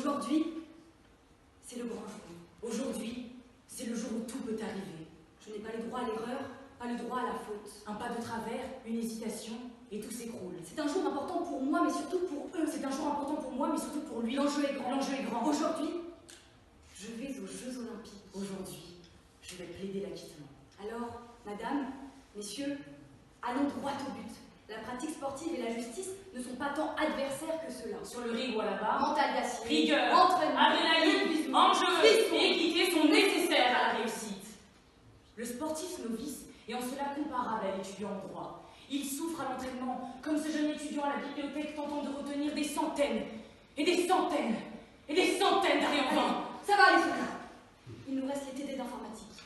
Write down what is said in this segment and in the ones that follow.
Aujourd'hui, c'est le grand jour. Aujourd'hui, c'est le jour où tout peut arriver. Je n'ai pas le droit à l'erreur, pas le droit à la faute. Un pas de travers, une hésitation, et tout s'écroule. C'est un jour important pour moi, mais surtout pour eux. C'est un jour important pour moi, mais surtout pour lui. L'enjeu est grand. L'enjeu est grand. Aujourd'hui, je vais aux Jeux Olympiques. Aujourd'hui, je vais plaider l'acquittement. Alors, madame, messieurs, allons droit au but. La pratique sportive et la justice ne sont pas tant adversaires que cela. Sur le ring ou à la barre, Mental d'acier, rigueur, entraînement, adrénaline, enjeu et équité sont nécessaires à la réussite. Le sportif novice est en cela comparable à l'étudiant en droit. Il souffre à l'entraînement, comme ce jeune étudiant à la bibliothèque tentant de retenir des centaines et des centaines et des centaines d'arrêts en vain. Ça va, les soldats. Il nous reste les TD d'informatique.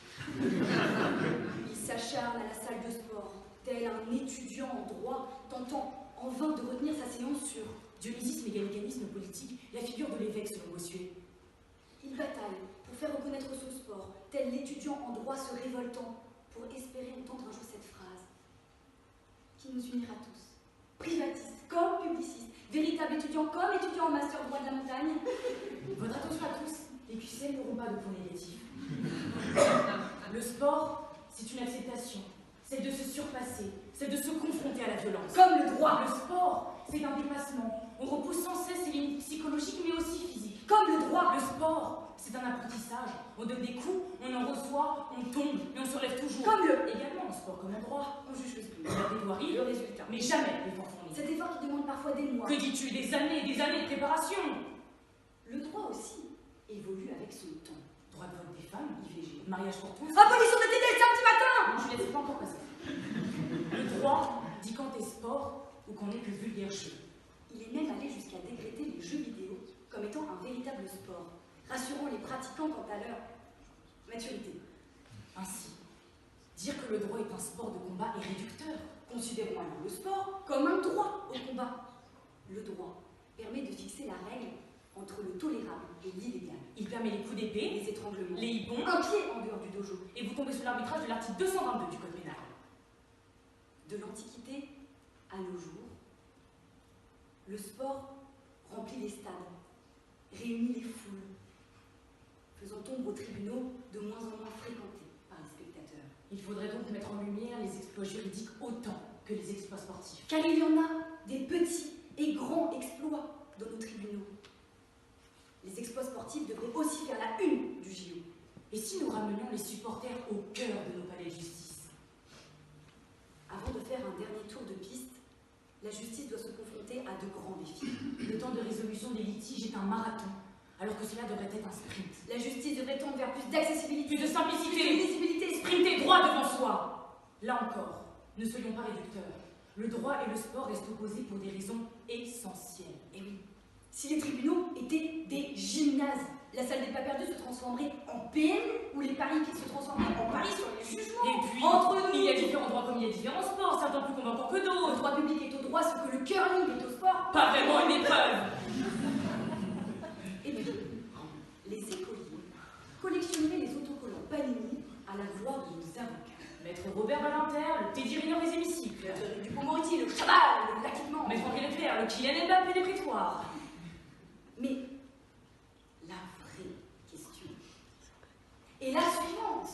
Il s'acharne à la salle de sport, tel un étudiant en droit tentant en vain de retenir sa séance sur Dionysisme et gallicanisme politique, la figure de l'évêque selon Bossuet. Il bataille pour faire reconnaître son sport, tel l'étudiant en droit se révoltant, pour espérer entendre un jour cette phrase qui nous unira tous. Privatiste comme publiciste, véritable étudiant comme étudiant en master droit de la montagne. Votre attention à tous, les QCM n'auront pas de points négatifs. Le sport, c'est une acceptation, c'est de se surpasser, c'est de se confronter à la violence. Comme le droit. Le sport, c'est un dépassement. On repousse sans cesse les limites psychologiques mais aussi physiques. Comme le droit. Le sport, c'est un apprentissage. On donne des coups, on en reçoit, on tombe, mais on se relève toujours. Comme le. Également en sport comme en droit. On juge le sprint. La dévoirie, Le résultat. mais jamais l'effort fourni. Cet effort qui demande parfois des mois. Que dis-tu? Des années de préparation. Le droit aussi évolue avec son temps. Droit de vote des femmes, IVG, mariage pour tous. Abolition de TD le samedi matin. Non, je ne laisse pas encore passer. Le droit dit quand t'es sport ou qu'on est que vulgaire jeu. Il est même allé jusqu'à décréter les jeux vidéo comme étant un véritable sport, rassurant les pratiquants quant à leur maturité. Ainsi, dire que le droit est un sport de combat est réducteur. Considérons alors le sport comme un droit au combat. Le droit permet de fixer la règle entre le tolérable et l'illégal. Il permet les coups d'épée, Les étranglements, les hippons, un pied en dehors du dojo. et vous tombez sous l'arbitrage de l'article 222 du Code pénal. De l'Antiquité à nos jours, le sport remplit les stades, réunit les foules, faisant ombre aux tribunaux de moins en moins fréquentés par les spectateurs. Il faudrait donc mettre en lumière les exploits juridiques autant que les exploits sportifs. Car il y en a des petits et grands exploits dans nos tribunaux. Les exploits sportifs devraient aussi faire la une du JO. Et si nous ramenions les supporters au cœur de nos palais de justice? Avant de faire un dernier tour de piste, la justice doit se confronter à de grands défis. Le temps de résolution des litiges est un marathon, alors que cela devrait être un sprint. La justice devrait tendre vers plus d'accessibilité, Plus de simplicité, plus de lisibilité, sprinter droit devant soi. Là encore, ne soyons pas réducteurs. Le droit et le sport restent opposés pour des raisons essentielles. Et oui, si les tribunaux étaient des gymnases, la salle des pas perdus se transformerait en PMU, ou les paris hippiques se transformeraient en paris sur les jugements. Et puis, entre nous, il y a différents droits comme il y a différents sports, certains plus convaincants que le d'autres. droit public est au droit, ce que le curling est au sport. Pas vraiment une épreuve. Et puis, les écoliers collectionneraient les autocollants Panini à la gloire de nos avocats. Maître Robert Badinter, le Teddy Riner des hémicycles. Du Pomoriti, le Chabal, l'acquittement. Maître Henri Leclerc, le Kylian Mbappé des prétoires. Mais la vraie question est la suivante.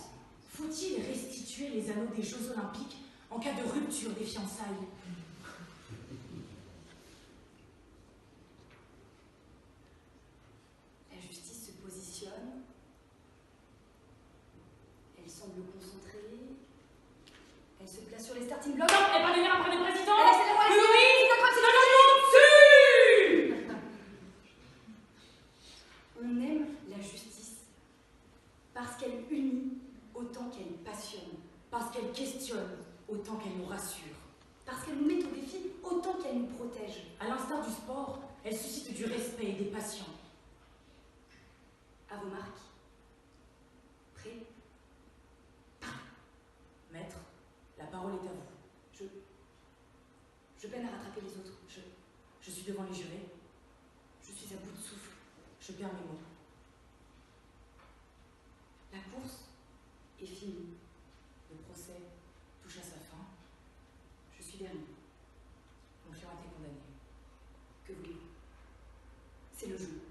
Faut-il restituer les anneaux des Jeux Olympiques en cas de rupture des fiançailles? La justice se positionne. Elle semble concentrée. Elle se place sur les starting blocks. Non, elle va devenir un premier président. Elle accélère, elle accélère. Oui, C'est notre non, non, non, On aime la justice parce qu'elle unit autant qu'elle passionne, parce qu'elle questionne autant qu'elle nous rassure. parce qu'elle nous met au défi autant qu'elle nous protège. À l'instar du sport, elle suscite du respect et des passions. À vos marques. Prêt? Maître, la parole est à vous. Je peine à rattraper les autres. Je suis devant les jurés. Je suis à bout de souffle. Je perds mes mots. La course est finie. Le procès touche à sa fin. Je suis dernier. Mon client a été condamné. Que voulez-vous? C'est le jeu.